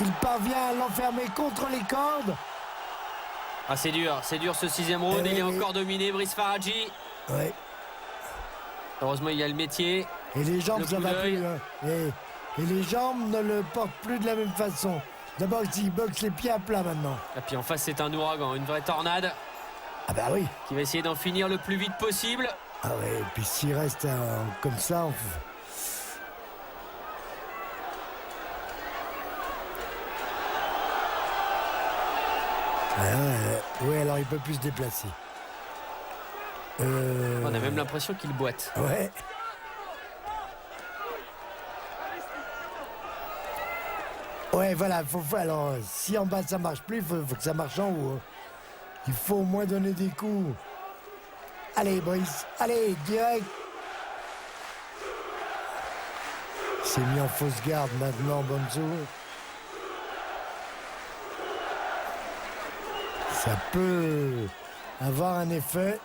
Il parvient à l'enfermer contre les cordes. Ah, c'est dur ce 6e round. Il est encore dominé, Brice Faradji. Ouais. Heureusement, il y a le métier. Et les jambes, Le ça coup va d'œil. plus. Hein. Et les jambes ne le portent plus de la même façon. D'abord, il boxe les pieds à plat maintenant. Et puis en face, c'est un ouragan, une vraie tornade Ah bah oui. qui va essayer d'en finir le plus vite possible. Ah ouais, et puis s'il reste comme ça... Oui, alors il peut plus se déplacer. On a même l'impression qu'il boite. Ouais. Ouais, voilà, alors si en bas ça marche plus, il faut que ça marche en haut. Hein. Il faut au moins donner des coups. Allez, Brice, allez, direct. Il s'est mis en fausse garde maintenant, Bonzo. Ça peut avoir un effet.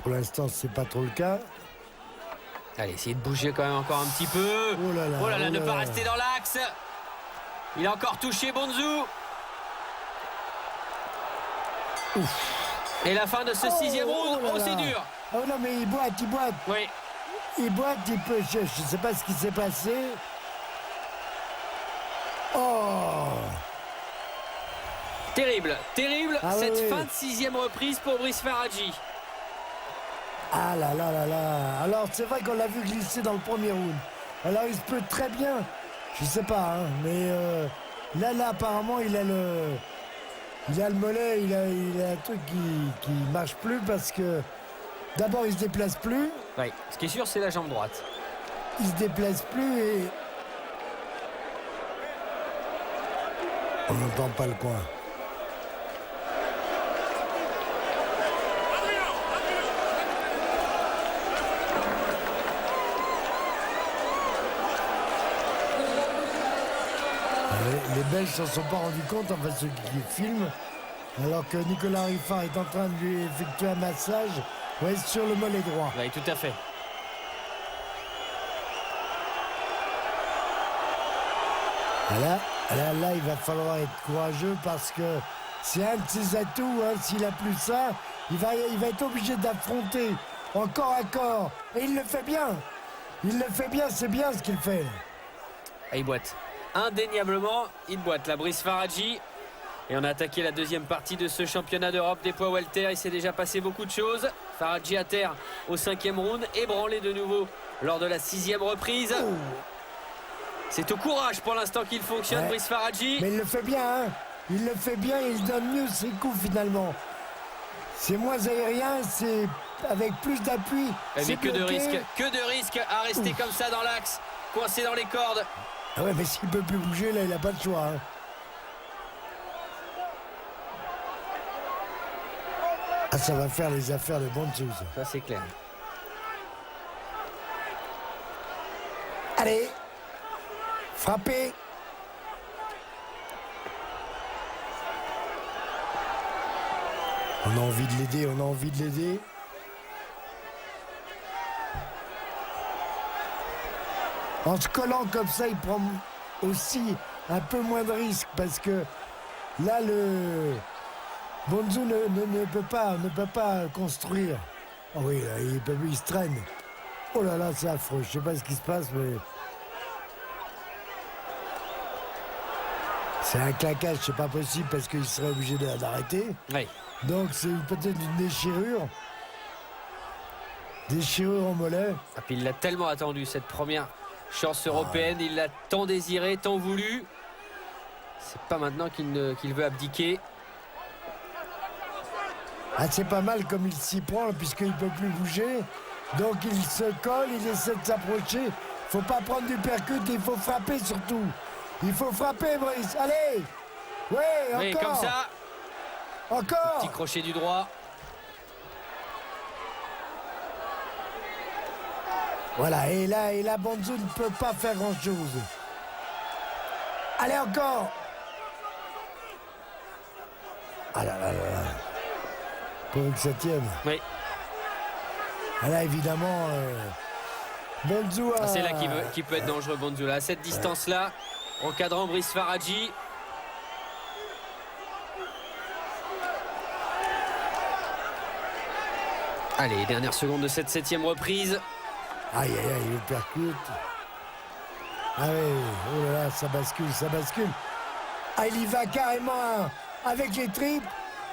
Pour l'instant, c'est pas trop le cas. Allez, essayez de bouger quand même encore un petit peu. Oh là là, ne pas rester dans l'axe. Il a encore touché Bonzou. Ouf. Et la fin de ce 6e round. là Oh, là. c'est dur. Oh non, mais il boite. Oui. Il boite, il peut. Je sais pas ce qui s'est passé. Oh! Terrible Ah cette oui. fin de 6e reprise pour Brice Faradji. Ah là là là là. Alors, c'est vrai qu'on l'a vu glisser dans le premier round. Alors, il se peut très bien. Je sais pas, hein, mais là, apparemment, il a le mollet, il a un truc qui marche plus parce que d'abord, il se déplace plus. Oui. Ce qui est sûr, c'est la jambe droite. Il se déplace plus et on n'entend pas le coin. Les Belges s'en sont pas rendus compte, enfin ceux qui filment, alors que Nicolas Riffard est en train de lui effectuer un massage sur le mollet droit. Oui, tout à fait. Là, il va falloir être courageux parce que c'est un de ses atouts. Hein. S'il a plus ça, il va être obligé d'affronter encore à corps. Et il le fait bien. C'est bien ce qu'il fait. Ah, il boite. Indéniablement, il boite. La Brice Faradji. Et on a attaqué la deuxième partie de ce championnat d'Europe des poids welter. Il s'est déjà passé beaucoup de choses. Faradji à terre au 5e round, ébranlé de nouveau lors de la 6e reprise. Oh. C'est au courage pour l'instant qu'il fonctionne, Ouais. Brice Faradji. Mais il le fait bien, hein. Il le fait bien, il donne mieux ses coups finalement. C'est moins aérien, c'est avec plus d'appui. Mais c'est que de bloqué. risque à rester comme ça dans l'axe, coincé dans les cordes. Ah ouais, mais s'il peut plus bouger, là, il n'a pas le choix. Hein. Ah, ça va faire les affaires de Bonzo. Ça, c'est clair. Allez, frappez. On a envie de l'aider, En se collant comme ça, il prend aussi un peu moins de risques parce que là, le Bonzo ne peut pas construire. Oh oui, là, il se traîne. Oh là là, c'est affreux. Je sais pas ce qui se passe, mais c'est un claquage, c'est pas possible parce qu'il serait obligé d'arrêter. Oui. Donc c'est peut-être une déchirure. Déchirure au mollet. Et puis il l'a tellement attendu, cette première chance européenne. Il l'a tant désiré, tant voulu. C'est pas maintenant qu'il veut abdiquer. Ah, c'est pas mal comme il s'y prend puisqu'il peut plus bouger. Donc il se colle, il essaie de s'approcher. Faut pas prendre du percute, il faut frapper surtout. Il faut frapper, Brice. Allez. Ouais, encore. Oui, comme ça. Encore. Petit crochet du droit. Voilà, et là, Bonzo ne peut pas faire grand-chose. Allez, encore. Ah là là là là. Pour une 7e. Oui. Ah là, évidemment, Bonzo a... Ah, c'est là qu'il peut être dangereux, Bonzo. Là, à cette distance-là, encadrant Brice Faradji. Allez, dernière seconde de cette 7e reprise. Aïe, aïe, aïe, il le percute. Ah oui, oh là là, ça bascule, ça bascule. Ah, il y va carrément avec les tripes.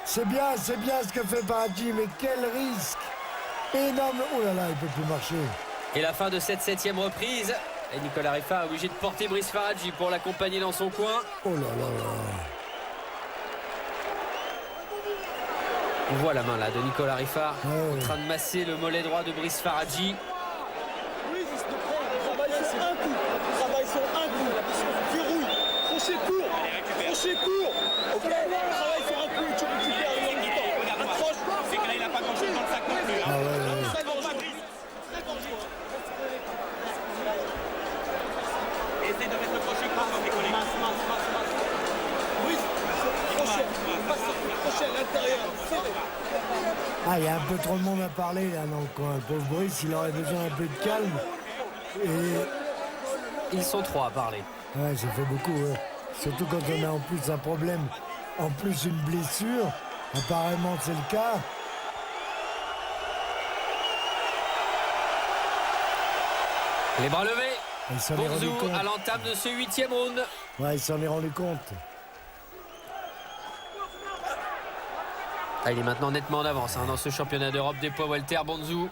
C'est bien ce que fait Faradji, mais quel risque. Énorme. Oh là là, il ne peut plus marcher. Et la fin de cette 7e reprise. Et Nicolas Riffard est obligé de porter Brice Faradji pour l'accompagner dans son coin. Oh là là là. On voit la main là de Nicolas Riffard Ouais. en train de masser le mollet droit de Brice Faradji. Travaille sur un coup, verrouille, crochet court, ok, travaille sur un coup, tu récupères le long du temps, accroche, c'est que là il n'a pas grand chose dans le sac non plus, Ah ouais, ouais. très dangereux. Essaye de mettre le crochet court dans tes collègues. Oui, crochet à l'intérieur, serré. Ah, il y a un peu trop de monde à parler là dans le coin. Le pauvre Brice, il aurait besoin un peu de calme. Et Ils sont 3 à parler. ouais, ça fait beaucoup. Ouais. Surtout quand on a en plus un problème, en plus une blessure. Apparemment, c'est le cas. Les bras levés. Il s'en est rendu Bonzou compte. à l'entame de ce 8e round. Ouais, il s'en est rendu compte. Ah, il est maintenant nettement en avance dans ce championnat d'Europe des poids welter, Bonzou.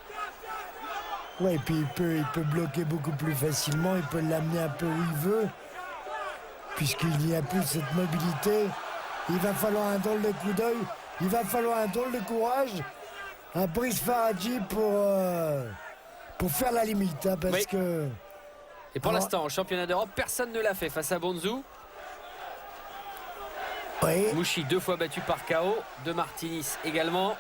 Ouais, et puis il peut bloquer beaucoup plus facilement. Il peut l'amener un peu où il veut. Puisqu'il n'y a plus cette mobilité. Il va falloir un drôle de coup d'œil. Il va falloir un drôle de courage à Brice Faradji pour faire la limite. Hein, parce Oui. que... Et pour Alors- l'instant, au championnat d'Europe, personne ne l'a fait face à Bonzou. Oui. Mouchi 2 fois battu par KO. De Martinis également.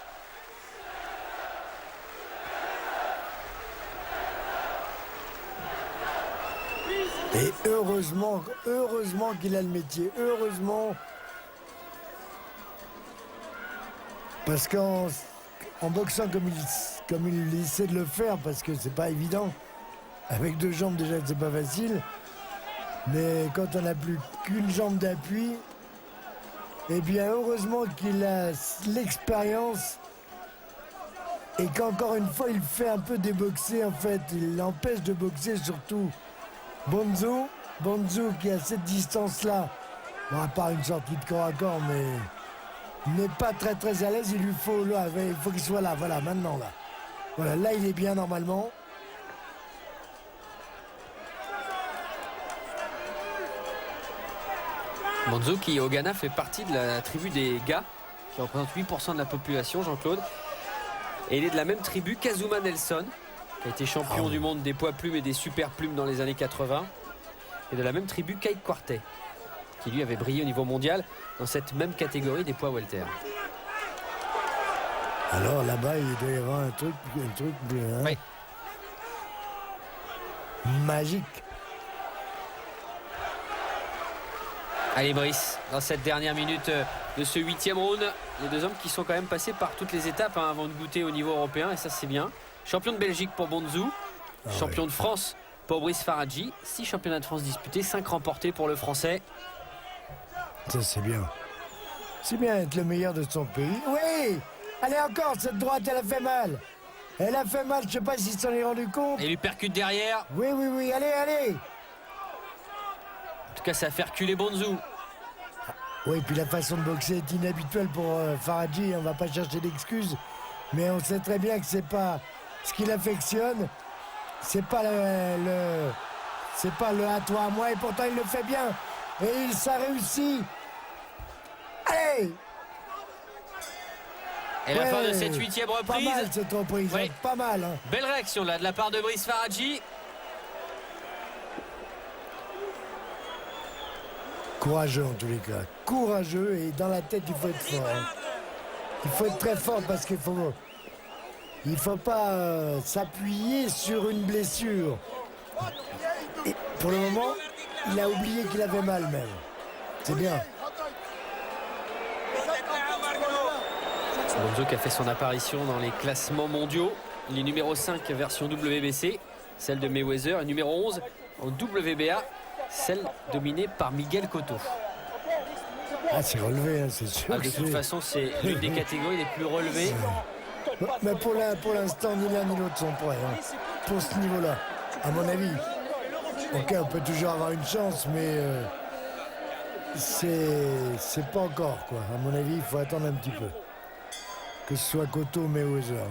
Et heureusement qu'il a le métier. Heureusement. Parce qu'en boxant comme il essaie de le faire, parce que c'est pas évident. Avec 2 jambes déjà, c'est pas facile. Mais quand on n'a plus qu'une jambe d'appui, eh bien heureusement qu'il a l'expérience et qu'encore une fois il fait un peu déboxer en fait. Il l'empêche de boxer surtout. Bonzou qui à cette distance-là, bon, à part une sortie de corps à corps, mais n'est pas très à l'aise. Il faut qu'il soit là, voilà, maintenant là. Voilà, là il est bien normalement. Bonzou qui au Ghana fait partie de la tribu des Ga, qui représente 8% de la population, Jean-Claude. Et il est de la même tribu qu'Azuma Nelson, qui a été champion du monde des poids plumes et des super plumes dans les années 80. Et de la même tribu Kate Quartet, qui lui avait brillé au niveau mondial dans cette même catégorie des poids welter. Alors là-bas il doit y avoir un truc hein, Oui. magique. Allez Brice, dans cette dernière minute de ce 8e round, les 2 hommes qui sont quand même passés par toutes les étapes avant de goûter au niveau européen, et ça c'est bien. Champion de Belgique pour Bonzou, champion de France pour Brice Faradji, 6 championnats de France disputés, 5 remportés pour le Français. Ça c'est bien. C'est bien être le meilleur de son pays. Oui. Allez encore, cette droite elle a fait mal. Elle a fait mal, je sais pas s'il s'en est rendu compte. Et il lui percute derrière. Oui, allez. En tout cas, ça a fait reculer Bonzou. Oui, puis la façon de boxer est inhabituelle pour Faradji, on va pas chercher d'excuses. Mais on sait très bien que c'est pas ce qu'il affectionne. C'est pas le à toi à moi, et pourtant il le fait bien. Et ça réussit. Allez! Et la fin de Ouais, cette 8e Pas reprise. mal cette reprise, Ouais. hein, pas mal. Hein. Belle réaction là de la part de Brice Faradji. Courageux en tous les cas. Courageux, et dans la tête il faut être fort. Hein. Il faut être très fort parce qu'il faut pas s'appuyer sur une blessure. Et pour le moment, il a oublié qu'il avait mal même. C'est bien. Bonzou qui a fait son apparition dans les classements mondiaux. Il est numéro 5 version WBC, celle de Mayweather, et numéro 11 en WBA, celle dominée par Miguel Cotto. Ah, c'est relevé, hein, c'est sûr. Ah, de toute façon, c'est l'une des catégories les plus relevées. Mais pour l'instant, ni l'un ni l'autre sont prêts. Hein, pour ce niveau-là, à mon avis. Ok, on peut toujours avoir une chance, mais c'est pas encore, quoi. À mon avis, il faut attendre un petit peu. Que ce soit Cotto ou Mayweather.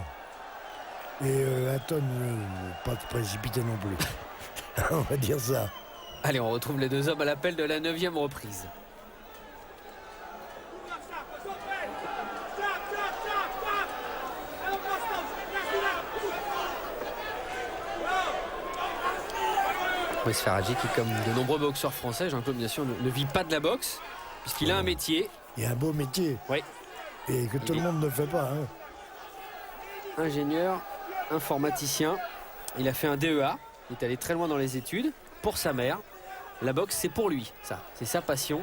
Et Hatton, pas se précipiter non plus. On va dire ça. Allez, on retrouve les deux hommes à l'appel de la 9e reprise. Brice Ferraggi qui, comme de nombreux boxeurs français, Jean-Claude, bien sûr, ne vit pas de la boxe, puisqu'il a un métier. Il y a un beau métier. Oui. Et que tout le monde ne fait pas. Hein. Ingénieur, informaticien. Il a fait un DEA. Il est allé très loin dans les études. Pour sa mère, la boxe, c'est pour lui. Ça, c'est sa passion.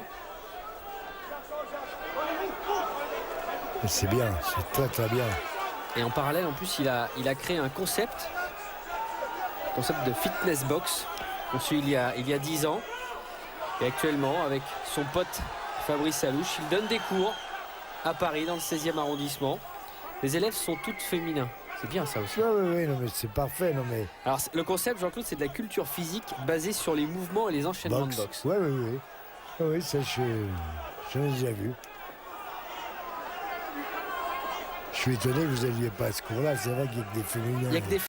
C'est bien, c'est très très bien. Et en parallèle, en plus, il a créé un concept de fitness box, conçu il y a 10 ans. Et actuellement, avec son pote Fabrice Alouche, il donne des cours à Paris, dans le 16e arrondissement. Les élèves sont toutes féminins. C'est bien ça aussi. Oui, non, mais c'est parfait. Non, mais... Alors, le concept, Jean-Claude, c'est de la culture physique basée sur les mouvements et les enchaînements de boxe. Oui, ça, j'en ai déjà vu. Je suis étonné que vous n'aviez pas ce cours-là. C'est vrai qu'il y a que des féminins. Il y a que des